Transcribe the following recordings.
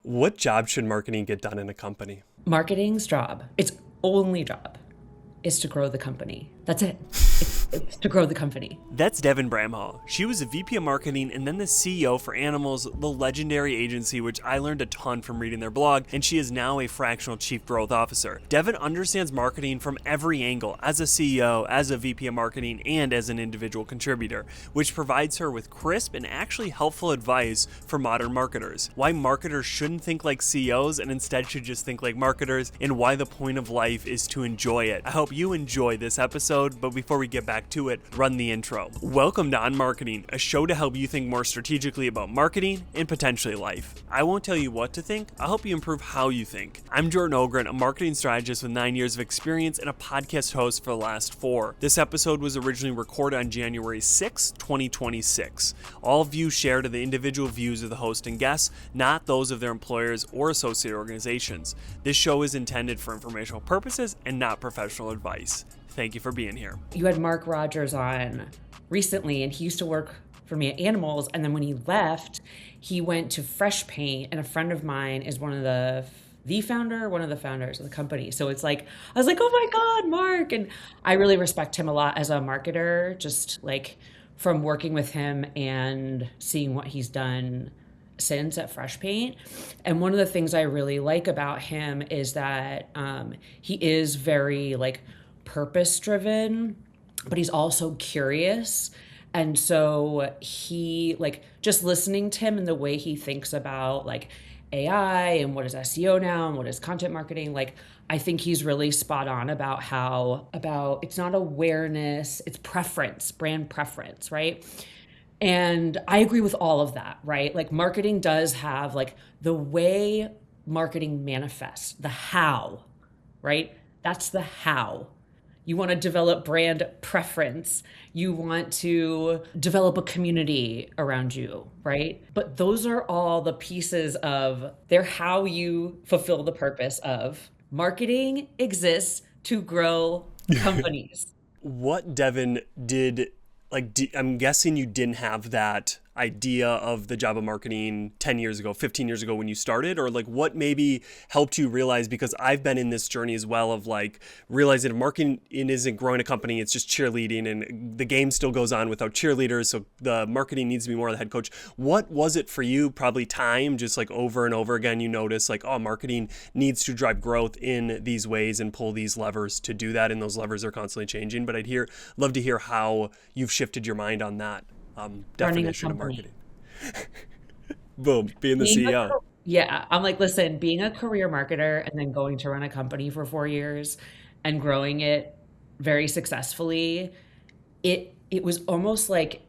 What job should marketing get done in a company? Marketing's job, its only job, is to grow the company. That's it. It's to grow the company. That's Devin Bramhall. She was a VP of marketing and then the CEO for Animalz, the legendary agency which I learned a ton from reading their blog, and she is now a fractional chief growth officer. Devin understands marketing from every angle as a CEO, as a VP of marketing, and as an individual contributor, which provides her with crisp and actually helpful advice for modern marketers. Why marketers shouldn't think like CEOs and instead should just think like marketers, and why the point of life is to enjoy it. I hope you enjoy this episode, but before we get back to it, run the intro. Welcome to On Marketing, a show to help you think more strategically about marketing and potentially life. I won't tell you what to think, I'll help you improve how you think. I'm Jordan Ogren, a marketing strategist with 9 years of experience and a podcast host for the last 4. This episode was originally recorded on January 6, 2026. All views shared are the individual views of the host and guests, not those of their employers or associated organizations. This show is intended for informational purposes and not professional advice. Thank you for being here. You had Mark Rogers on recently, and he used to work for me at Animalz. And then when he left, he went to Fresh Paint, and a friend of mine is one of the founders of the company. So it's like, I was like, oh my God, Mark. And I really respect him a lot as a marketer, just like from working with him and seeing what he's done since at Fresh Paint. And one of the things I really like about him is that he is very like purpose driven, but he's also curious. And so he like just listening to him and the way he thinks about like AI and what is SEO now and what is content marketing, like I think he's really spot on about it's not awareness, it's preference, brand preference, right? And I agree with all of that, right? Like marketing does have like the way marketing manifests, the how, right? That's the how. You want to develop brand preference. You want to develop a community around you, right? But those are all the pieces of they're how you fulfill the purpose of marketing exists to grow companies. What Devin did, I'm guessing you didn't have that idea of the job of marketing 10 years ago, 15 years ago when you started, or like what maybe helped you realize, because I've been in this journey as well of like realizing if marketing isn't growing a company, it's just cheerleading and the game still goes on without cheerleaders. So the marketing needs to be more of the head coach. What was it for you? Probably time, just like over and over again, you notice like, oh, marketing needs to drive growth in these ways and pull these levers to do that. And those levers are constantly changing. But love to hear how you've shifted your mind on that. Running a Definition of company. marketing. Boom, being the CEO. Yeah, I'm like, listen, being a career marketer and then going to run a company for 4 years and growing it very successfully, it was almost like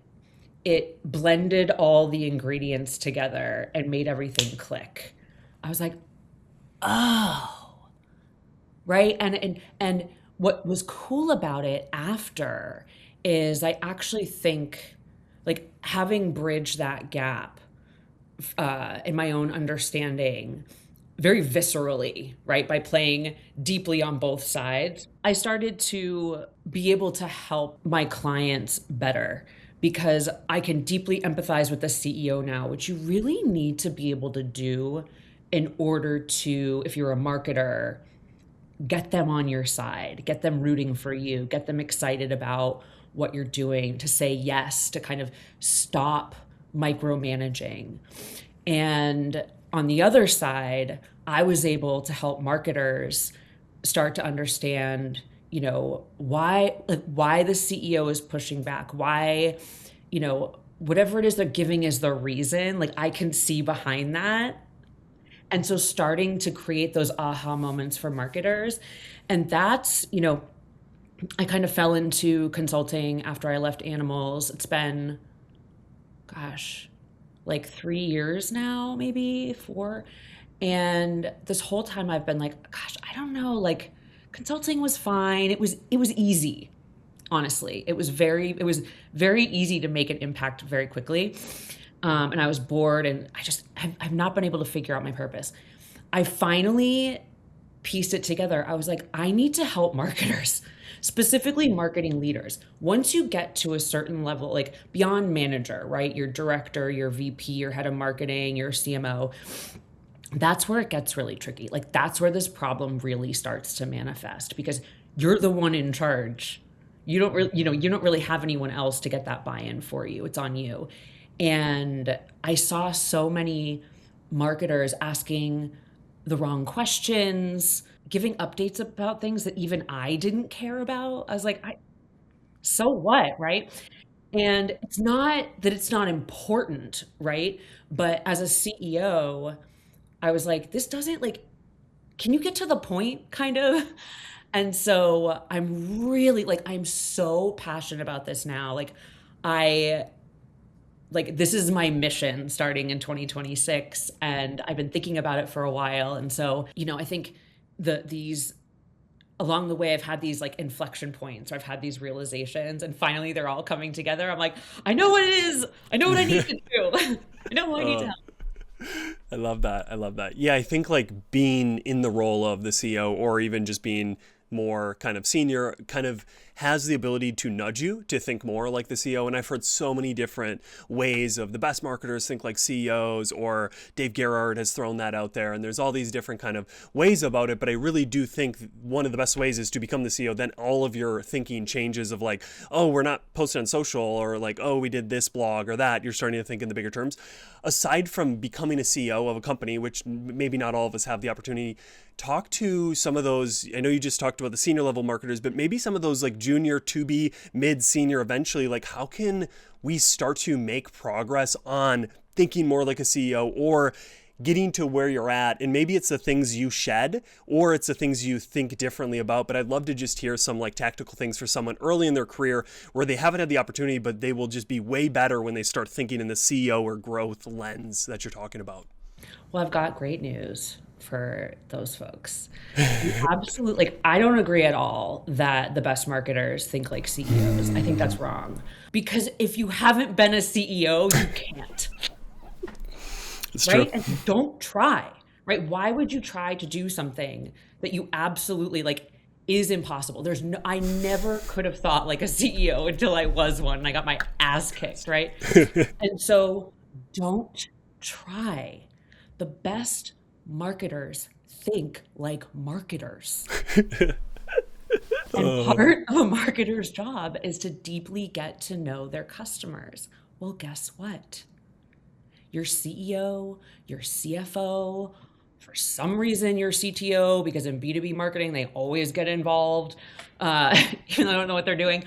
it blended all the ingredients together and made everything click. I was like, oh, right? And what was cool about it after is I actually think like having bridged that gap in my own understanding very viscerally, right? By playing deeply on both sides, I started to be able to help my clients better because I can deeply empathize with the CEO now, which you really need to be able to do in order to, if you're a marketer, get them on your side, get them rooting for you, get them excited about what you're doing, to say yes, to kind of stop micromanaging. And on the other side, I was able to help marketers start to understand, why the CEO is pushing back, why, whatever it is they're giving is the reason, like I can see behind that. And so starting to create those aha moments for marketers. And that's, I kind of fell into consulting after I left Animalz. It's been, like 3 years now, maybe 4. And this whole time I've been like, I don't know, like consulting was fine. It was easy. Honestly, it was very easy to make an impact very quickly. And I was bored and I've not been able to figure out my purpose. I finally pieced it together. I was like, I need to help marketers, specifically marketing leaders. Once you get to a certain level, like beyond manager, right? Your director, your VP, your head of marketing, your CMO, that's where it gets really tricky. Like that's where this problem really starts to manifest because you're the one in charge. You don't really, you don't really have anyone else to get that buy-in for you. It's on you. And I saw so many marketers asking the wrong questions, giving updates about things that even I didn't care about. I was like, so what, right? And it's not that it's not important, right? But as a CEO, I was like, this doesn't like, can you get to the point kind of? And so I'm really like, I'm so passionate about this now. I, like, this is my mission starting in 2026. And I've been thinking about it for a while. And so, I think these, along the way, I've had these like inflection points, or I've had these realizations, and finally they're all coming together. I'm like, I know what it is. I know what I need to do. I know what I need to Uh, help. I love that. I love that. Yeah, I think like being in the role of the CEO or even just being more kind of senior kind of has the ability to nudge you to think more like the CEO. And I've heard so many different ways of the best marketers think like CEOs, or Dave Gerhardt has thrown that out there. And there's all these different kind of ways about it. But I really do think one of the best ways is to become the CEO. Then all of your thinking changes of like, oh, we're not posting on social, or like, oh, we did this blog or that. You're starting to think in the bigger terms. Aside from becoming a CEO of a company, which maybe not all of us have the opportunity, talk to some of those. I know you just talked about the senior level marketers, but maybe some of those like junior to be mid senior eventually. Like, how can we start to make progress on thinking more like a CEO, or getting to where you're at? And maybe it's the things you shed, or it's the things you think differently about. But I'd love to just hear some like tactical things for someone early in their career where they haven't had the opportunity, but they will just be way better when they start thinking in the CEO or growth lens that you're talking about. Well, I've got great news for those folks. You absolutely, like, I don't agree at all that the best marketers think like CEOs. I think that's wrong. Because if you haven't been a CEO, you can't, It's true. right? And don't try, right? Why would you try to do something that you absolutely like is impossible? I never could have thought like a CEO until I was one and I got my ass kicked, right? And so don't try. The best marketers think like marketers. And part of a marketer's job is to deeply get to know their customers. Well, guess what? Your CEO, your CFO, for some reason your CTO, because in B2B marketing, they always get involved, even though I don't know what they're doing.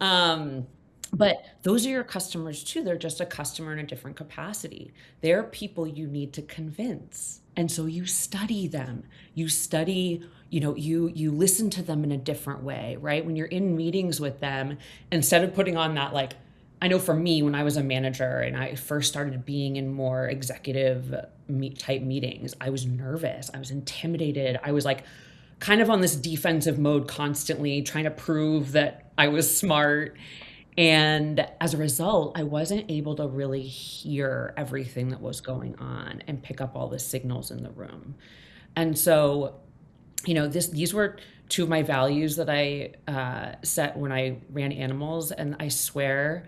Um, but those are your customers too. They're just a customer in a different capacity. They're people you need to convince. And so you study them. You study, you listen to them in a different way, right? When you're in meetings with them, instead of putting on that, like, I know for me, when I was a manager and I first started being in more executive type meetings, I was nervous. I was intimidated. I was like kind of on this defensive mode constantly, trying to prove that I was smart. And as a result, I wasn't able to really hear everything that was going on and pick up all the signals in the room. And so, these were two of my values that I set when I ran Animalz, and I swear,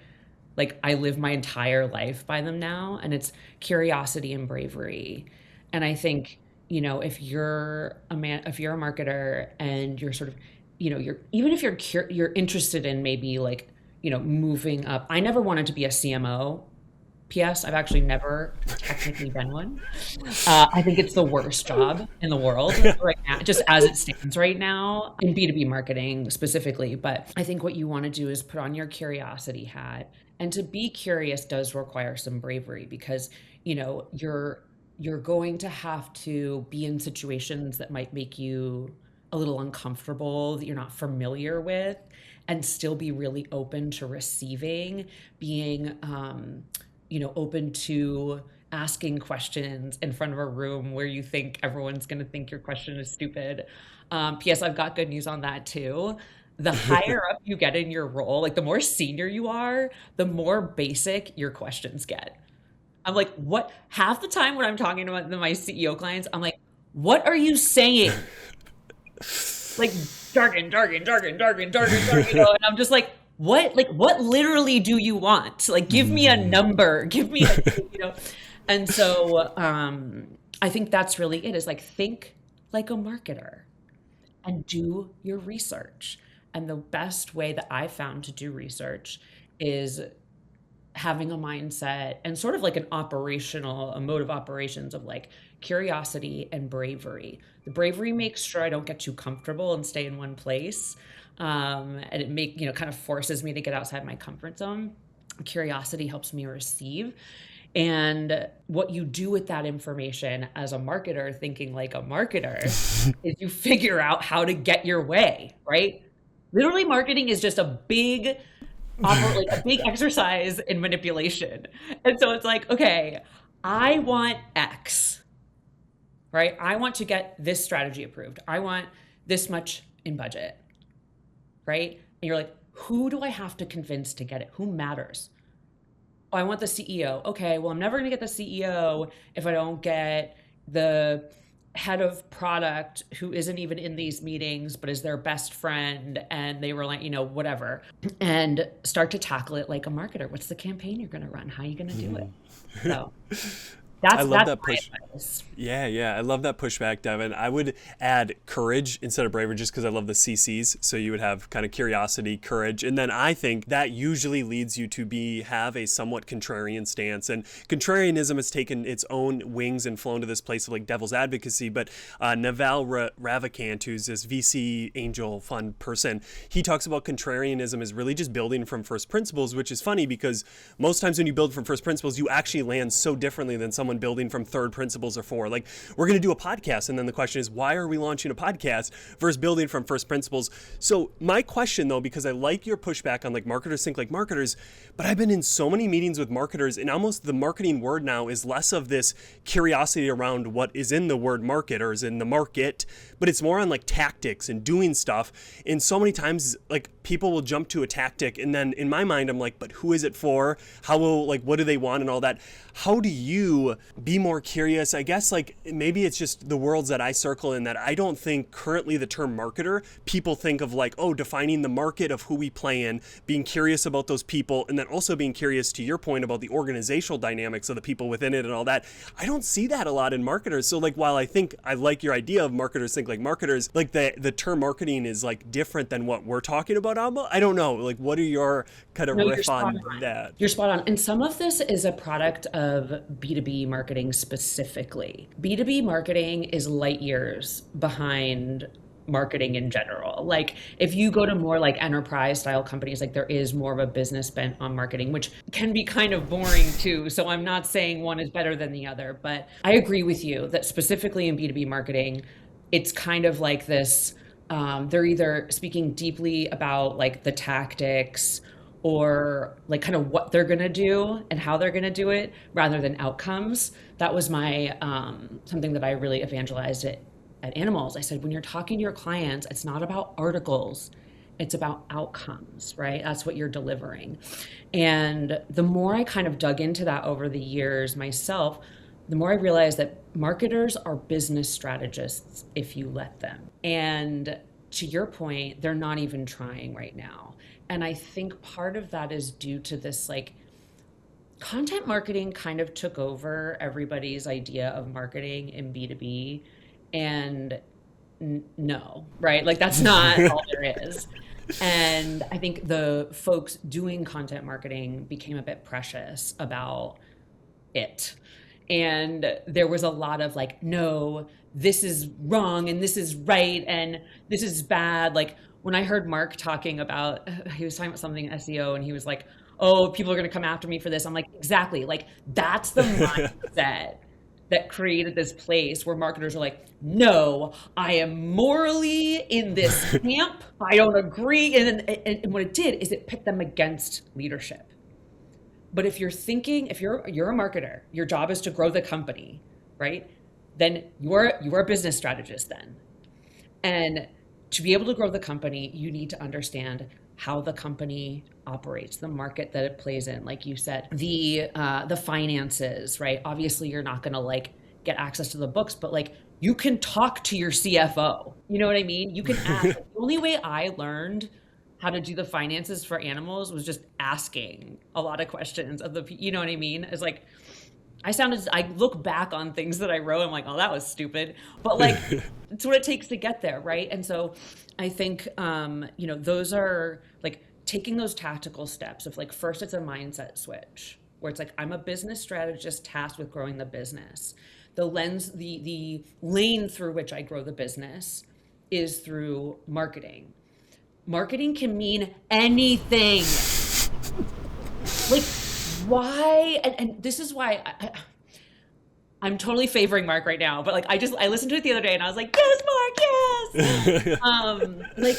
like, I live my entire life by them now, and it's curiosity and bravery. And I think, if you're if you're a marketer and you're sort of, you're, even if you're interested in maybe like, moving up. I never wanted to be a CMO. P.S. I've actually never technically been one. I think it's the worst job in the world right now, just as it stands right now in B2B marketing specifically. But I think what you want to do is put on your curiosity hat. And to be curious does require some bravery because, you're going to have to be in situations that might make you a little uncomfortable, that you're not familiar with, and still be really open to receiving, being, open to asking questions in front of a room where you think everyone's going to think your question is stupid. P.S. I've got good news on that too. The higher up you get in your role, like the more senior you are, the more basic your questions get. I'm like, what? Half the time when I'm talking to my CEO clients, I'm like, what are you saying? Like jargon, and I'm just like, what? Like, what literally do you want? Like, give me a number, give me a. And so, I think that's really it, is like think like a marketer and do your research. And the best way that I found to do research is having a mindset and sort of like a mode of operations of like curiosity and bravery. The bravery makes sure I don't get too comfortable and stay in one place. And it kind of forces me to get outside my comfort zone. Curiosity helps me receive. And what you do with that information as a marketer, thinking like a marketer, is you figure out how to get your way, right? Literally, marketing is just a big exercise in manipulation. And so it's like, okay, I want X, right? I want to get this strategy approved. I want this much in budget, right? And you're like, who do I have to convince to get it? Who matters? Oh, I want the CEO. Okay, well, I'm never going to get the CEO if I don't get the head of product who isn't even in these meetings, but is their best friend. And they were like, whatever. And start to tackle it like a marketer. What's the campaign you're going to run? How are you going to do it? So I love that's that my push. advice. Yeah. I love that pushback, Devin. I would add courage instead of bravery just because I love the CCs. So you would have kind of curiosity, courage. And then I think that usually leads you to have a somewhat contrarian stance. And contrarianism has taken its own wings and flown to this place of like devil's advocacy. But Naval Ravikant, who's this VC angel fund person, he talks about contrarianism as really just building from first principles, which is funny because most times when you build from first principles, you actually land so differently than someone building from third principles or four. Like, we're going to do a podcast, and then the question is, why are we launching a podcast versus building from first principles? So my question, though, because I like your pushback on like marketers think like marketers, but I've been in so many meetings with marketers, and almost the marketing word now is less of this curiosity around what is in the word market or is in the market, but it's more on like tactics and doing stuff. And so many times, like, people will jump to a tactic, and then in my mind, I'm like, but who is it for? What do they want and all that? How do you be more curious? I guess like maybe it's just the worlds that I circle in that I don't think currently the term marketer, people think of like, oh, defining the market of who we play in, being curious about those people, and then also being curious to your point about the organizational dynamics of the people within it and all that. I don't see that a lot in marketers. So like, while I think I like your idea of marketers think like marketers, like the term marketing is like different than what we're talking about, Alba. I don't know. Like, what are your kind of No, you're riff spot on on. that? You're spot on. And some of this is a product of B2B marketing specifically. B2B marketing is light years behind marketing in general. Like, if you go to more like enterprise style companies, like there is more of a business bent on marketing, which can be kind of boring too. So I'm not saying one is better than the other, but I agree with you that specifically in B2B marketing, it's kind of like this, they're either speaking deeply about like the tactics or like kind of what they're going to do and how they're going to do it rather than outcomes. That was my something that I really evangelized at Animalz. I said, when you're talking to your clients, it's not about articles, it's about outcomes, right? That's what you're delivering. And the more I kind of dug into that over the years myself, the more I realized that marketers are business strategists if you let them. And to your point, they're not even trying right now. And I think part of that is due to this like content marketing kind of took over everybody's idea of marketing in B2B. And no, right? Like, that's not all there is. And I think the folks doing content marketing became a bit precious about it. And there was a lot of like, no, this is wrong and this is right and this is bad. Like, when I heard Mark talking about, he was talking about something in SEO and he was like, oh, people are going to come after me for this. I'm like, exactly. Like, that's the mindset that created this place where marketers are like, no, I am morally in this camp. I don't agree. And what it did is it pit them against leadership. But if you're thinking, if you're a marketer, your job is to grow the company, right? Then you're a business strategist then. And to be able to grow the company, you need to understand how the company operates, the market that it plays in, like you said, the finances, right? Obviously, you're not going to like get access to the books, but like you can talk to your CFO. You know what I mean? You can ask. The only way I learned how to do the finances for Animalz was just asking a lot of questions of you know what I mean? It's like, I look back on things that I wrote, I'm like, oh, that was stupid. But like, it's what it takes to get there, right? And so I think, those are like taking those tactical steps of like, first it's a mindset switch where it's like, I'm a business strategist tasked with growing the business. The lane through which I grow the business is through marketing. Marketing can mean anything. Like, why? And this is why I'm totally favoring Mark right now, but like I listened to it the other day and I was like, yes, Mark, yes. Like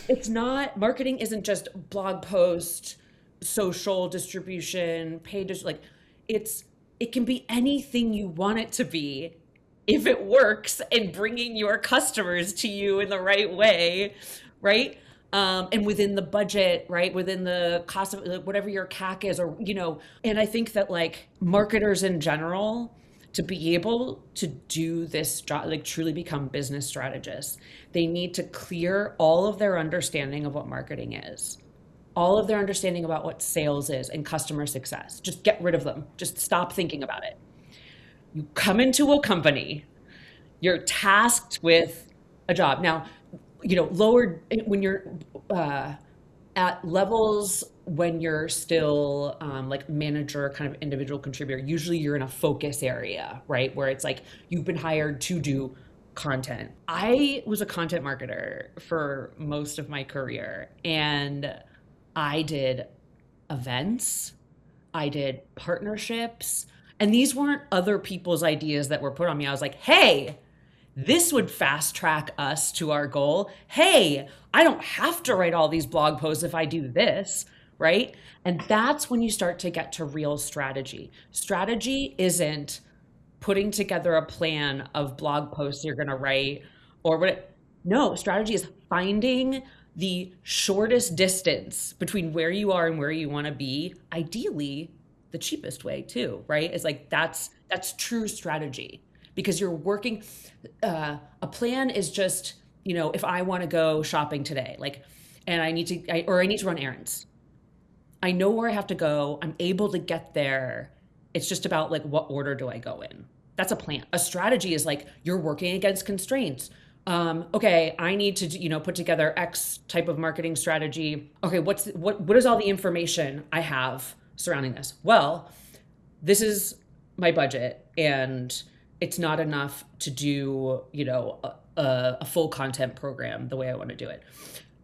it's not marketing isn't just blog post, social distribution, like it's it can be anything you want it to be if it works and bringing your customers to you in the right way, right? And within the budget, right? Within the cost of like, whatever your CAC is, or, and I think that like marketers in general, to be able to do this job, like truly become business strategists, they need to clear all of their understanding of what marketing is, all of their understanding about what sales is and customer success. Just get rid of them. Just stop thinking about it. You come into a company, you're tasked with a job. Now, lower when you're at levels when you're still like manager, kind of individual contributor, usually you're in a focus area, right? Where it's like you've been hired to do content. I was a content marketer for most of my career, and I did events, I did partnerships, and these weren't other people's ideas that were put on me. I was like, hey, this would fast track us to our goal. Hey, I don't have to write all these blog posts if I do this, right? And that's when you start to get to real strategy. Strategy isn't putting together a plan of blog posts you're going to write or what. No, strategy is finding the shortest distance between where you are and where you want to be, ideally the cheapest way too, right? It's like that's true strategy, because you're working. A plan is just, if I want to go shopping today, like, and I need to run errands. I know where I have to go. I'm able to get there. It's just about like, what order do I go in? That's a plan. A strategy is like, you're working against constraints. Okay, I need to, put together X type of marketing strategy. Okay, what is all the information I have surrounding this? Well, this is my budget, and it's not enough to do, a full content program the way I want to do it.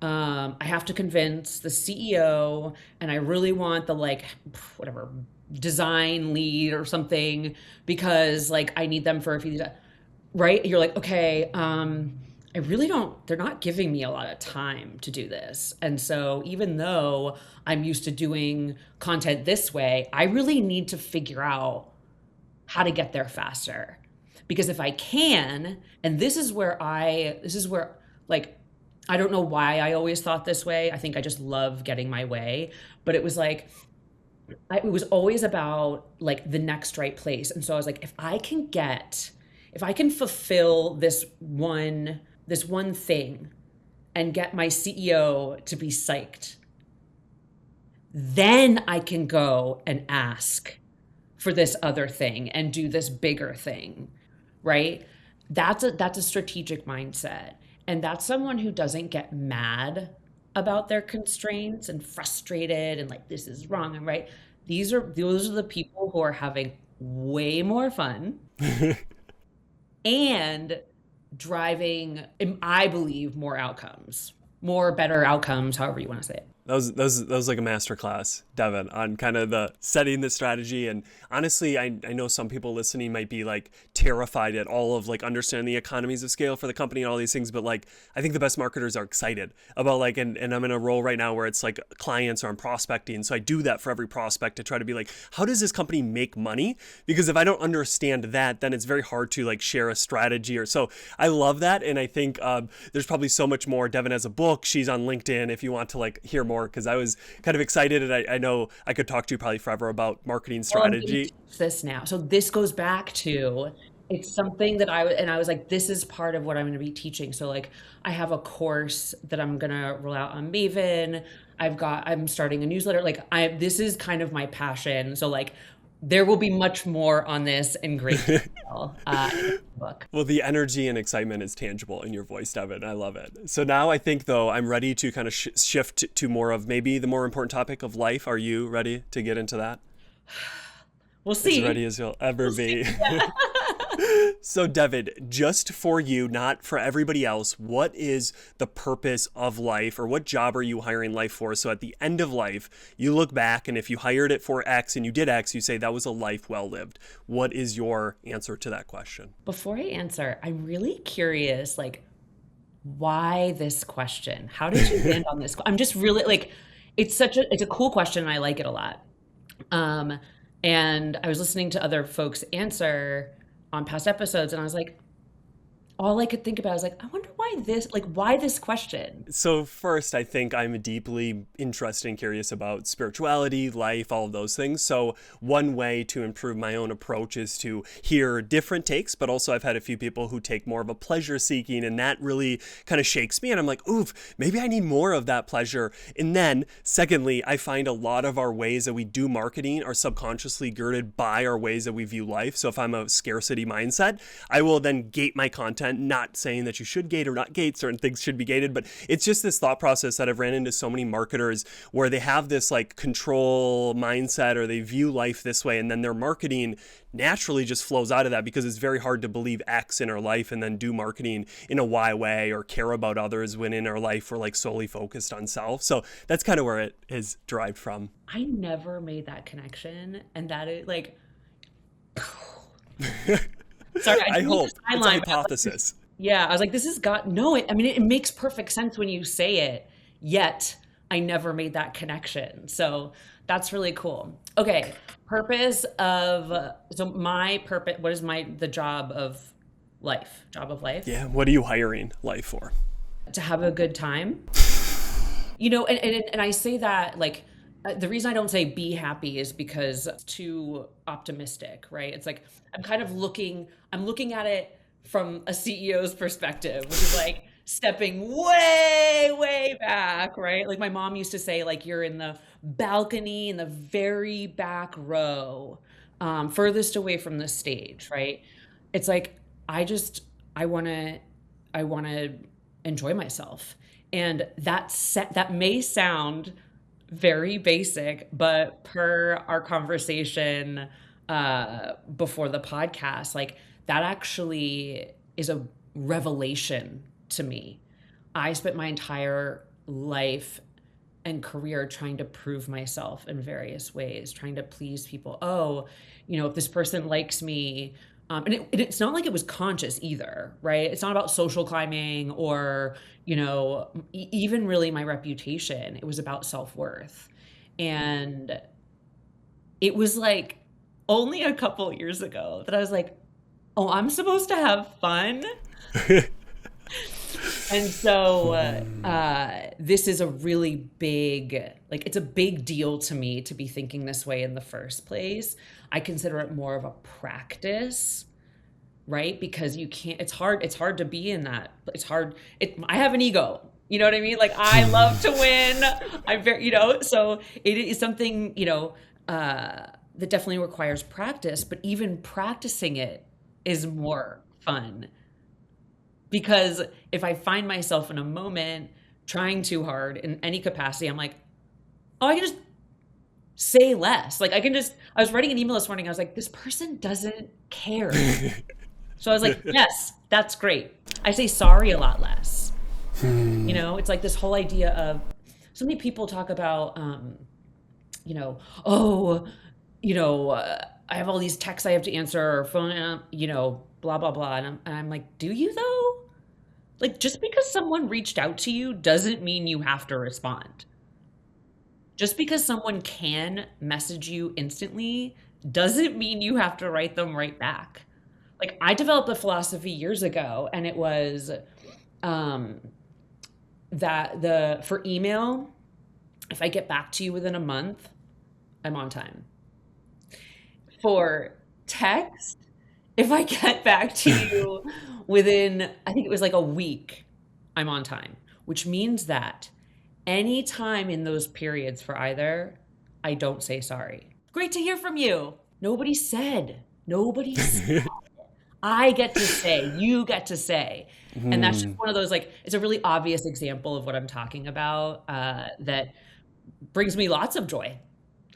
I have to convince the CEO, and I really want the like, whatever, design lead or something, because like I need them for a few, right? You're like, okay, I really don't, they're not giving me a lot of time to do this. And so even though I'm used to doing content this way, I really need to figure out how to get there faster. Because if I can, and this is where like, I don't know why I always thought this way. I think I just love getting my way. But it was like, it was always about like the next right place. And so I was like, if I can fulfill this one thing and get my CEO to be psyched, then I can go and ask for this other thing and do this bigger thing, right? That's a strategic mindset. And that's someone who doesn't get mad about their constraints and frustrated and like, this is wrong and right. Those are the people who are having way more fun and driving, I believe, more better outcomes, however you want to say it. That was like a masterclass, Devin, on kind of the setting the strategy. And honestly, I know some people listening might be like terrified at all of like understanding the economies of scale for the company and all these things. But like, I think the best marketers are excited about like, and I'm in a role right now where it's like clients or I'm prospecting. So I do that for every prospect to try to be like, how does this company make money? Because if I don't understand that, then it's very hard to like share a strategy or so. I love that. And I think there's probably so much more. Devin has a book. She's on LinkedIn if you want to like hear more, because I was kind of excited, and I know I could talk to you probably forever about marketing strategy. This now, so this goes back to, it's something that I was like, this is part of what I'm going to be teaching. So like, I have a course that I'm going to roll out on Maven. I'm starting a newsletter. Like this is kind of my passion. So like, There will be much more on this in great detail in the book. Well, the energy and excitement is tangible in your voice, Devin. I love it. So now I think, though, I'm ready to kind of shift to more of maybe the more important topic of life. Are you ready to get into that? We'll As see. ready as you'll ever We'll see. be. Yeah. So, David, just for you, not for everybody else, what is the purpose of life, or what job are you hiring life for? So, at the end of life, you look back, and if you hired it for X and you did X, you say that was a life well lived. What is your answer to that question? Before I answer, I'm really curious, like, why this question? How did you land on this? I'm just really like, it's a cool question and I like it a lot. Um, and I was listening to other folks answer on past episodes, and I was like, all I could think about was like, I wonder why this question? So first, I think I'm deeply interested and curious about spirituality, life, all of those things. So one way to improve my own approach is to hear different takes, but also I've had a few people who take more of a pleasure seeking, and that really kind of shakes me. And I'm like, oof, maybe I need more of that pleasure. And then secondly, I find a lot of our ways that we do marketing are subconsciously girded by our ways that we view life. So if I'm a scarcity mindset, I will then gate my content, not saying that you should gate or not gate, certain things should be gated, but it's just this thought process that I've ran into so many marketers where they have this like control mindset, or they view life this way, and then their marketing naturally just flows out of that, because it's very hard to believe X in our life and then do marketing in a Y way or care about others when in our life we're like solely focused on self. So that's kind of where it is derived from. I never made that connection, and that is like, sorry, I I just need hope to it's a sideline. hypothesis. Yeah, I was like, this has got no. I mean, it makes perfect sense when you say it. Yet, I never made that connection. So that's really cool. Okay, purpose of so my purpose. What is the job of life? Job of life Yeah, what are you hiring life for? to have a good time. And I say that like the reason I don't say be happy is because it's too optimistic, right? It's like I'm looking at it from a CEO's perspective, which is like stepping way, way back, right? Like my mom used to say, like you're in the balcony in the very back row, furthest away from the stage, right? It's like I just I want to I want to enjoy myself. And that may sound very basic, but per our conversation before the podcast, like that actually is a revelation to me. I spent my entire life and career trying to prove myself in various ways, trying to please people. Oh, if this person likes me, it's not like it was conscious either, right? It's not about social climbing or, even really my reputation. It was about self worth. And it was like only a couple years ago that I was like, oh, I'm supposed to have fun. And so this is a really big, like, it's a big deal to me to be thinking this way in the first place. I consider it more of a practice, right? Because you can't, it's hard to be in that. It's hard. I have an ego. You know what I mean? Like, I love to win. So it is something, that definitely requires practice, but even practicing it is more fun. Because if I find myself in a moment trying too hard in any capacity, I'm like, oh, I can just say less. Like I was writing an email this morning. I was like, this person doesn't care. So I was like, yes, that's great. I say sorry a lot less. It's like this whole idea of so many people talk about, oh, I have all these texts I have to answer or phone, blah, blah, blah. And I'm like, do you though? Like, just because someone reached out to you doesn't mean you have to respond. Just because someone can message you instantly doesn't mean you have to write them right back. Like, I developed a philosophy years ago, and it was um, for email, if I get back to you within a month, I'm on time. For text, if I get back to you within, I think it was like a week, I'm on time, which means that any time in those periods for either, I don't say sorry. Great to hear from you. Nobody said. Nobody said. I get to say, you get to say. And that's just Hmm. one of those, like, it's a really obvious example of what I'm talking about, that brings me lots of joy.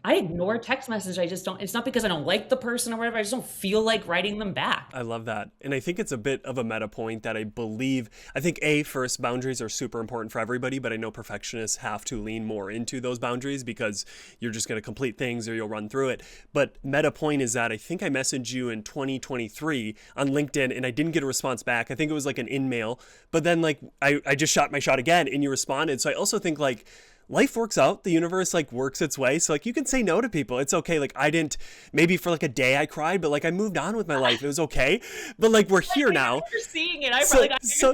I ignore text message. I just don't, it's not because I don't like the person or whatever. I just don't feel like writing them back. I love that. And I think it's a bit of a meta point that I believe, I think first, boundaries are super important for everybody, but I know perfectionists have to lean more into those boundaries because you're just going to complete things or you'll run through it. But meta point is that I think I messaged you in 2023 on LinkedIn and I didn't get a response back. I think it was like an in-mail, but then like I just shot my shot again and you responded. So I also think like, life works out, the universe like works its way, so like you can say no to people, it's okay. Like I didn't, maybe for like a day I cried, but like I moved on with my life, it was okay. But like we're Like, here now. you're seeing it. I so probably got so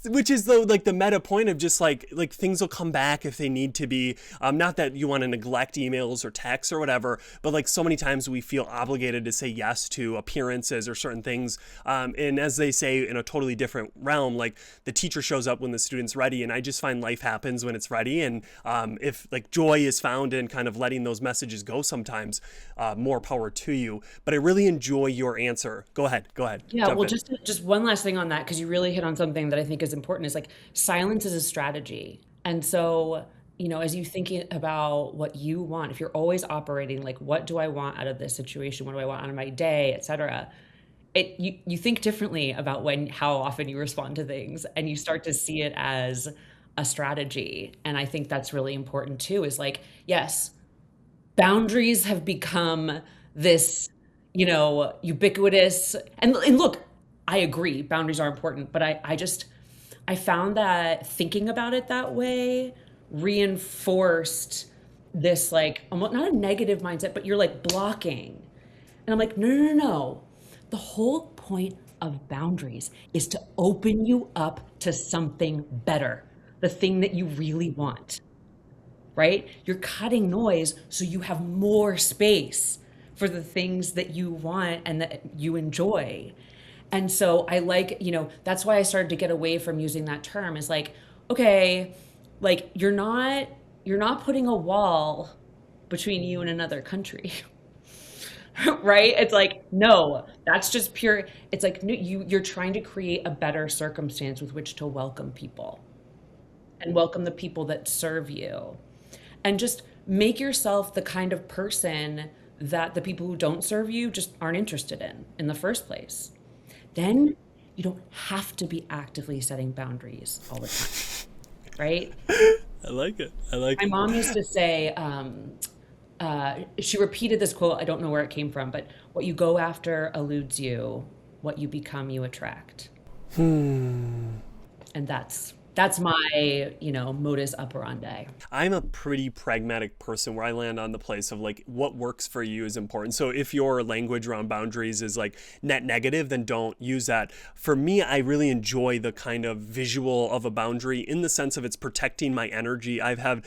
which is though like the meta point of just like things will come back if they need to be, not that you want to neglect emails or texts or whatever, but like so many times we feel obligated to say yes to appearances or certain things, and as they say in a totally different realm, like the teacher shows up when the student's ready, and I just find life happens when it's ready. And if like joy is found in kind of letting those messages go sometimes, more power to you. But I really enjoy your answer. Go ahead, Yeah, jump well, in. just one last thing on that, because you really hit on something that I think is important, is like silence is a strategy. And so, as you think about what you want, if you're always operating like, what do I want out of this situation? What do I want out of my day, et cetera? You think differently about how often you respond to things, and you start to see it as a strategy. And I think that's really important too, is like, yes, boundaries have become this, ubiquitous. And look, I agree, boundaries are important, but I found that thinking about it that way reinforced this, like, almost not a negative mindset, but you're like blocking. And I'm like, no, no, no, no. The whole point of boundaries is to open you up to something better, the thing that you really want, right? You're cutting noise so you have more space for the things that you want and that you enjoy. And so I like, that's why I started to get away from using that term, is like, okay, like you're not putting a wall between you and another country. Right? It's like, no, that's just pure. It's like, no, you're trying to create a better circumstance with which to welcome people and welcome the people that serve you, and just make yourself the kind of person that the people who don't serve you just aren't interested in the first place. Then you don't have to be actively setting boundaries all the time, right? I like it. I like My it. mom used to say, she repeated this quote, I don't know where it came from, but what you go after eludes you, what you become you attract. And that's my, modus operandi. I'm a pretty pragmatic person where I land on the place of like what works for you is important. So if your language around boundaries is like net negative, then don't use that. For me, I really enjoy the kind of visual of a boundary in the sense of it's protecting my energy. I've had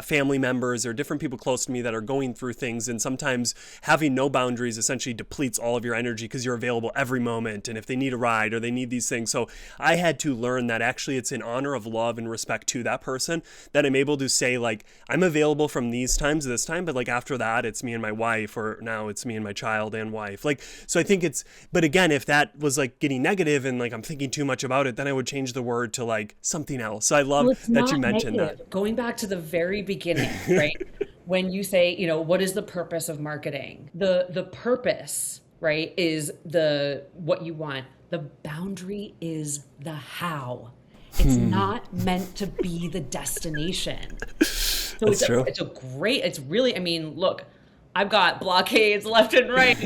family members or different people close to me that are going through things, and sometimes having no boundaries essentially depletes all of your energy because you're available every moment. And if they need a ride or they need these things. So I had to learn that actually it's in honor of love and respect to that person that I'm able to say like I'm available from these times to this time, but like after that it's me and my wife, or now it's me and my child and wife. Like, so I think it's, but again, if that was like getting negative and like I'm thinking too much about it, then I would change the word to like something else. So I Well, love it's that you not mentioned that. negative. Going back to the very beginning, right? When you say, what is the purpose of marketing? The purpose, right, is the what you want. The boundary is the how. It's not meant to be the destination. So That's true. it's really, I mean, look, I've got blockades left and right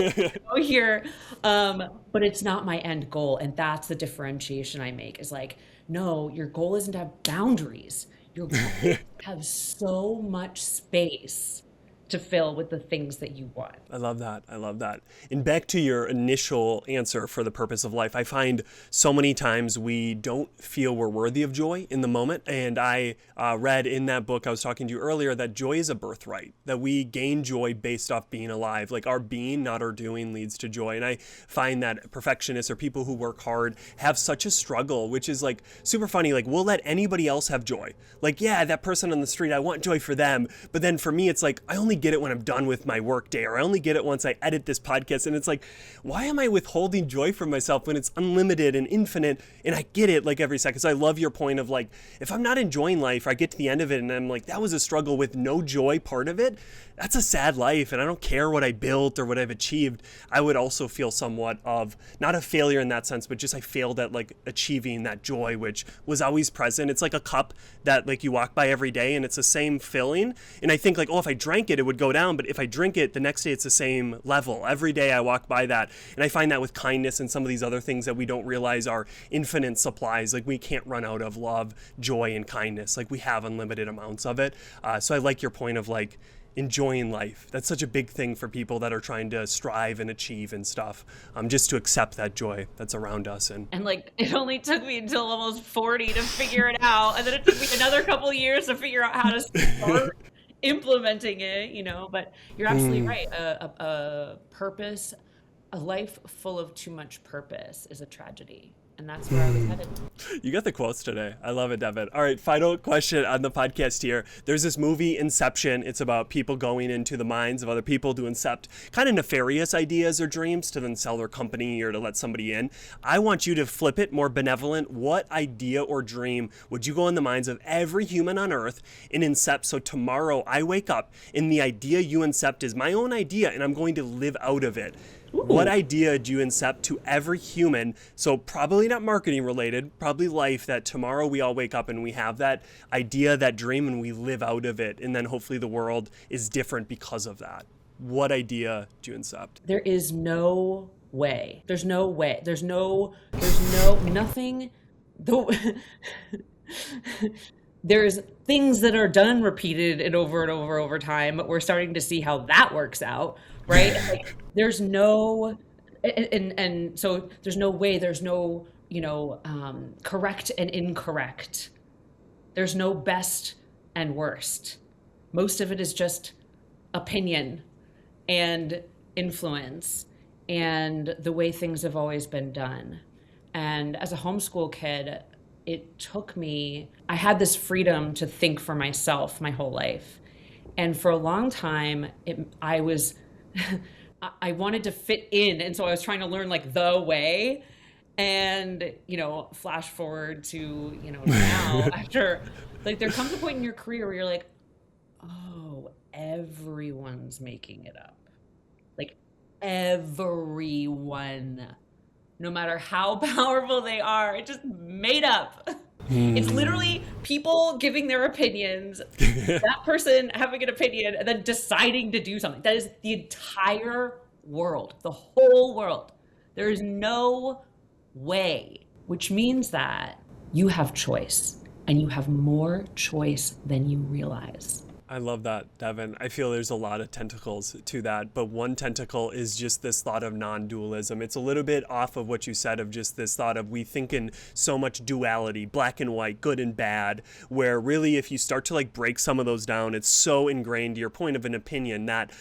here. But it's not my end goal. And that's the differentiation I make, is like, no, your goal isn't to have boundaries. Your goal is to have so much space to fill with the things that you want. I love that. I love that. And back to your initial answer for the purpose of life, I find so many times we don't feel we're worthy of joy in the moment. And I read in that book I was talking to you earlier that joy is a birthright, that we gain joy based off being alive. Like our being, not our doing, leads to joy. And I find that perfectionists or people who work hard have such a struggle, which is like super funny. Like we'll let anybody else have joy. Like, yeah, that person on the street, I want joy for them. But then for me, it's like, I only get it when I'm done with my work day, or I only get it once I edit this podcast. And it's like, why am I withholding joy from myself when it's unlimited and infinite and I get it like every second? So I love your point of like, if I'm not enjoying life, or I get to the end of it and I'm like, that was a struggle with no joy part of it, that's a sad life. And I don't care what I built or what I've achieved. I would also feel somewhat of not a failure in that sense, but just I failed at like achieving that joy, which was always present. It's like a cup that like you walk by every day and it's the same filling. And I think like, oh, if I drank it, it would go down. But if I drink it the next day, it's the same level. Every day I walk by that. And I find that with kindness and some of these other things that we don't realize are infinite supplies. Like we can't run out of love, joy, and kindness. Like we have unlimited amounts of it. So I like your point of like, enjoying life. That's such a big thing for people that are trying to strive and achieve and stuff. Just to accept that joy that's around us. And like it only took me until almost 40 to figure it out, and then it took me another couple of years to figure out how to start implementing it, you know. But you're absolutely right. A purpose, a life full of too much purpose is a tragedy. And that's where I was headed. You got the quotes today. I love it, Devin. All right, final question on the podcast here. There's this movie, Inception. It's about people going into the minds of other people to incept kind of nefarious ideas or dreams to then sell their company or to let somebody in. I want you to flip it more benevolent. What idea or dream would you go in the minds of every human on earth and incept? So tomorrow I wake up and the idea you incept is my own idea and I'm going to live out of it. Ooh. What idea do you incept to every human? So probably not marketing related, probably life, that tomorrow we all wake up and we have that idea, that dream, and we live out of it. And then hopefully the world is different because of that. What idea do you incept? There is no way. There's no way. There's nothing. There's things that are done repeated and over time, but we're starting to see how that works out, right? Like, there's no, and so there's no way, there's no, correct and incorrect. There's no best and worst. Most of it is just opinion and influence and the way things have always been done. And as a homeschool kid, I had this freedom to think for myself my whole life. And for a long time, I wanted to fit in. And so I was trying to learn like the way. And, flash forward to, now after, like, there comes a point in your career where you're like, oh, everyone's making it up. Like, everyone, no matter how powerful they are, it just made up. It's literally people giving their opinions, that person having an opinion, and then deciding to do something. That is the entire world, the whole world. There is no way, which means that you have choice, and you have more choice than you realize. I love that, Devin. I feel there's a lot of tentacles to that, but one tentacle is just this thought of non-dualism. It's a little bit off of what you said of just this thought of we think in so much duality, black and white, good and bad, where really if you start to like break some of those down, it's so ingrained to your point of an opinion that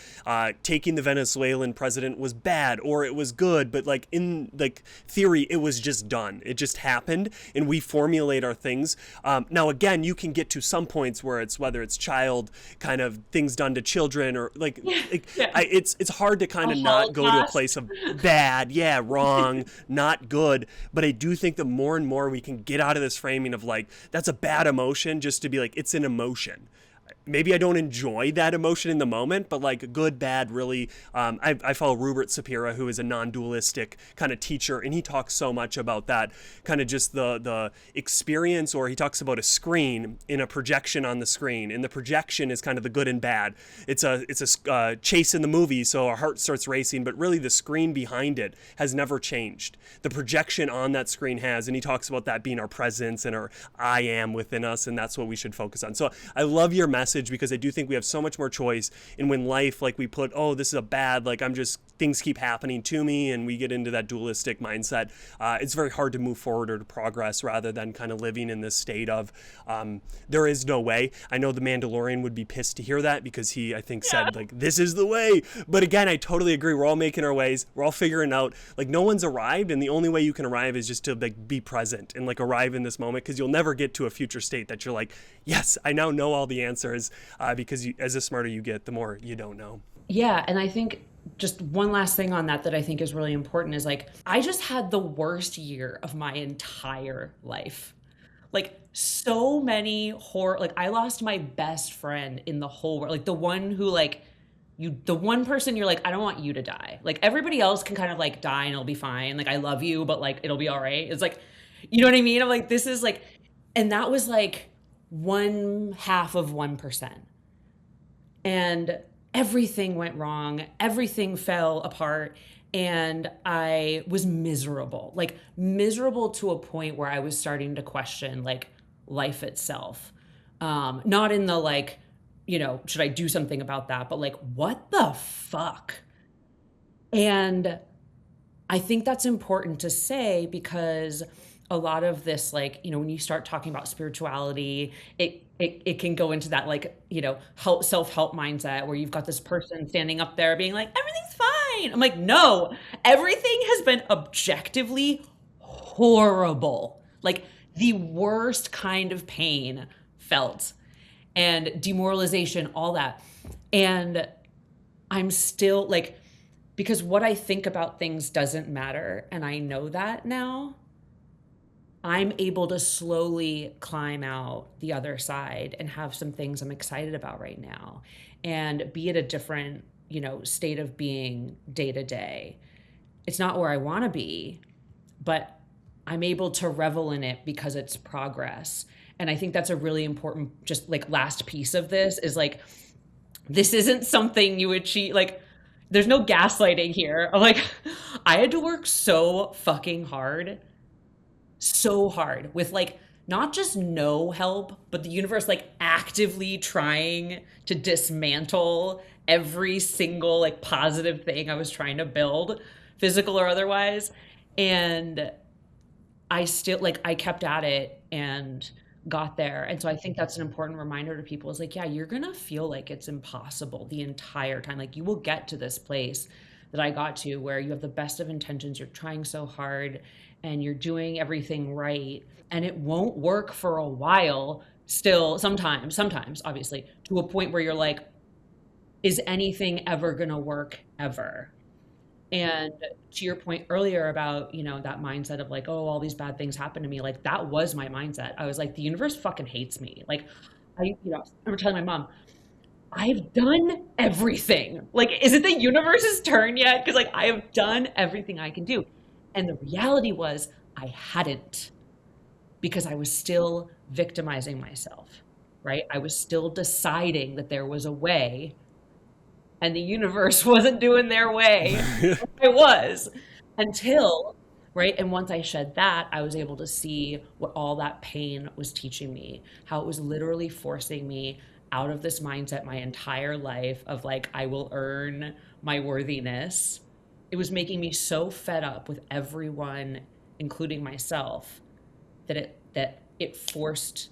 taking the Venezuelan president was bad or it was good, but like in like theory, it was just done. It just happened and we formulate our things. Now, again, you can get to some points where it's whether it's child kind of things done to children or it's hard to kind of not go to a place of bad, wrong, not good. But I do think the more and more we can get out of this framing of like, that's a bad emotion, just to be like, it's an emotion. Maybe I don't enjoy that emotion in the moment, but like good, bad, really. I follow Rupert Sapira, who is a non-dualistic kind of teacher, and he talks so much about that kind of just the experience, or he talks about a screen in a projection on the screen, and the projection is kind of the good and bad. It's a chase in the movie, so our heart starts racing, but really the screen behind it has never changed. The projection on that screen has, and he talks about that being our presence and our I am within us, and that's what we should focus on. So I love your message, because I do think we have so much more choice. And when life, like we put, oh, this is a bad, like things keep happening to me, and we get into that dualistic mindset, it's very hard to move forward or to progress, rather than kind of living in this state of there is no way. I know the Mandalorian would be pissed to hear that, because he, I think, said like, this is the way. But again, I totally agree. We're all making our ways. We're all figuring out, like, no one's arrived, and the only way you can arrive is just to like be present and like arrive in this moment, because you'll never get to a future state that you're like, yes, I now know all the answers. because as the smarter you get, the more you don't know. Yeah, and I think just one last thing on that I think is really important is like I just had the worst year of my entire life. Like so many horror, like I lost my best friend in the whole world, like the one who like the one person you're like, I don't want you to die. Like everybody else can kind of like die and it'll be fine. Like I love you, but like it'll be all right. It's like, you know what I mean? I'm like, this is like, and that was like 1/2 of 1%. And everything went wrong, everything fell apart, and I was miserable, like miserable to a point where I was starting to question like life itself. Not in the like, should I do something about that, but like, what the fuck? And I think that's important to say because a lot of this, like, when you start talking about spirituality, it can go into that, like, self-help mindset where you've got this person standing up there being like, everything's fine. I'm like, no, everything has been objectively horrible. Like the worst kind of pain felt and demoralization, all that. And I'm still like, because what I think about things doesn't matter. And I know that now. I'm able to slowly climb out the other side and have some things I'm excited about right now and be at a different, state of being day to day. It's not where I want to be, but I'm able to revel in it because it's progress. And I think that's a really important, just like last piece of this is like, this isn't something you achieve. Like, there's no gaslighting here. Like, I had to work so fucking hard with like not just no help, but the universe like actively trying to dismantle every single like positive thing I was trying to build, physical or otherwise. And I still like I kept at it and got there. And so I think that's an important reminder to people is like, yeah, you're gonna feel like it's impossible the entire time. Like you will get to this place that I got to where you have the best of intentions, you're trying so hard and you're doing everything right, and it won't work for a while still, sometimes obviously, to a point where you're like, is anything ever gonna work ever? And to your point earlier about, that mindset of like, oh, all these bad things happen to me, like that was my mindset. I was like, the universe fucking hates me. Like I remember telling my mom, I've done everything. Like, is it the universe's turn yet? Because like I have done everything I can do. And the reality was I hadn't, because I was still victimizing myself, right? I was still deciding that there was a way and the universe wasn't doing their way. It was until, right? And once I shed that, I was able to see what all that pain was teaching me, how it was literally forcing me out of this mindset my entire life of like, I will earn my worthiness. It was making me so fed up with everyone, including myself, that it forced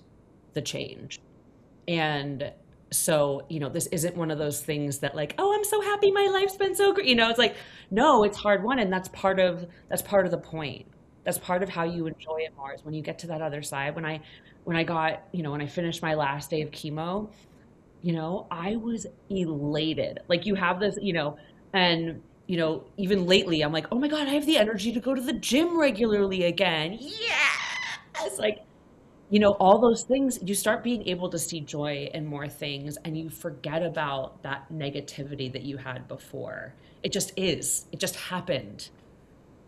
the change. And so, this isn't one of those things that like, oh, I'm so happy my life's been so great. It's like, no, it's hard won. And that's part of the point. That's part of how you enjoy it more is when you get to that other side. When I finished my last day of chemo, I was elated. Like you have this, and even lately I'm like, oh my God, I have the energy to go to the gym regularly again. Yes. Like, all those things, you start being able to see joy in more things and you forget about that negativity that you had before. It just happened.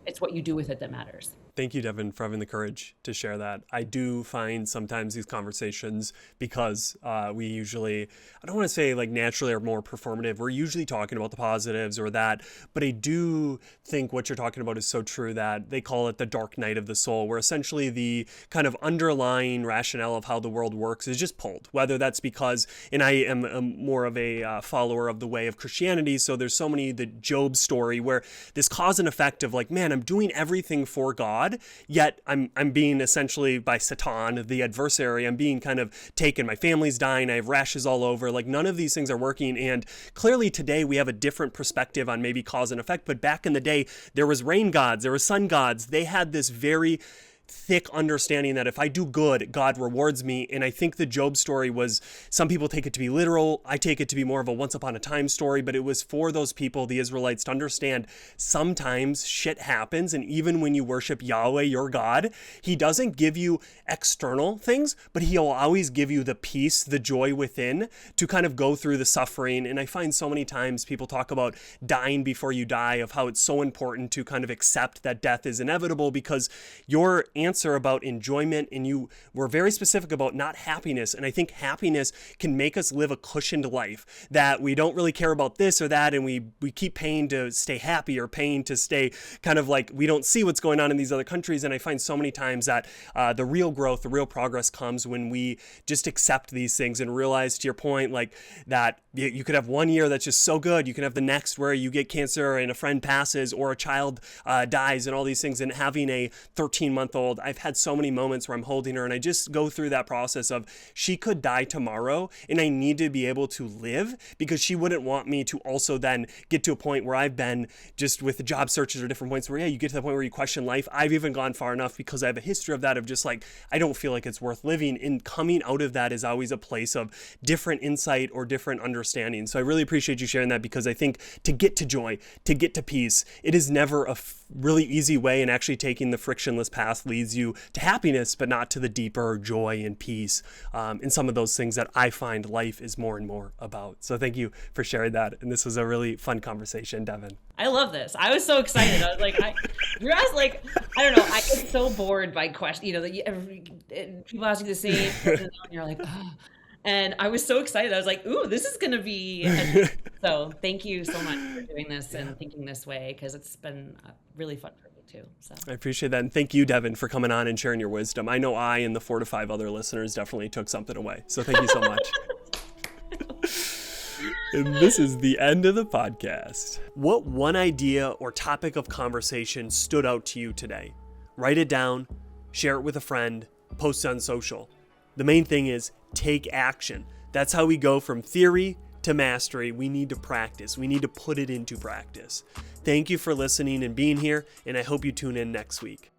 It's what you do with it that matters. Thank you, Devin, for having the courage to share that. I do find sometimes these conversations, because we usually, I don't want to say like naturally are more performative, we're usually talking about the positives or that, but I do think what you're talking about is so true that they call it the dark night of the soul, where essentially the kind of underlying rationale of how the world works is just pulled, whether that's because, and I am more of a follower of the way of Christianity, so there's so many, the Job story, where this cause and effect of like, man, I'm doing everything for God, yet I'm being essentially by Satan, the adversary, I'm being kind of taken. My family's dying. I have rashes all over. Like none of these things are working. And clearly today we have a different perspective on maybe cause and effect. But back in the day, there was rain gods, there were sun gods. They had this very thick understanding that if I do good, God rewards me. And I think the Job story was, some people take it to be literal. I take it to be more of a once upon a time story, but it was for those people, the Israelites, to understand sometimes shit happens. And even when you worship Yahweh, your God, he doesn't give you external things, but he'll always give you the peace, the joy within to kind of go through the suffering. And I find so many times people talk about dying before you die, of how it's so important to kind of accept that death is inevitable, because your answer about enjoyment, and you were very specific about not happiness. And I think happiness can make us live a cushioned life, that we don't really care about this or that, and we keep paying to stay happy, or paying to stay kind of like we don't see what's going on in these other countries. And I find so many times that the real growth, the real progress comes when we just accept these things and realize, to your point, like that you could have one year that's just so good. You can have the next where you get cancer and a friend passes, or a child dies, and all these things. And having a 13-month-old, I've had so many moments where I'm holding her and I just go through that process of, she could die tomorrow and I need to be able to live, because she wouldn't want me to also then get to a point where I've been just with job searches or different points where, yeah, you get to the point where you question life. I've even gone far enough, because I have a history of that, of just like, I don't feel like it's worth living. And coming out of that is always a place of different insight or different understanding. So I really appreciate you sharing that, because I think to get to joy, to get to peace, it is never a really easy way, and actually taking the frictionless path leads you to happiness, but not to the deeper joy and peace in some of those things that I find life is more and more about. So thank you for sharing that. And this was a really fun conversation, Devin. I love this. I was so excited. I was like, you're asked, like, I don't know. I get so bored by questions, people ask you the same question, and you're like, oh. And I was so excited. I was like, ooh, this is going to be. So thank you so much for doing this and thinking this way, because it's been really fun for me too. So I appreciate that. And thank you, Devin, for coming on and sharing your wisdom. I know I and the 4 to 5 other listeners definitely took something away. So thank you so much. And this is the end of the podcast. What one idea or topic of conversation stood out to you today? Write it down, share it with a friend, post it on social. The main thing is take action. That's how we go from theory to mastery. We need to practice. We need to put it into practice. Thank you for listening and being here, and I hope you tune in next week.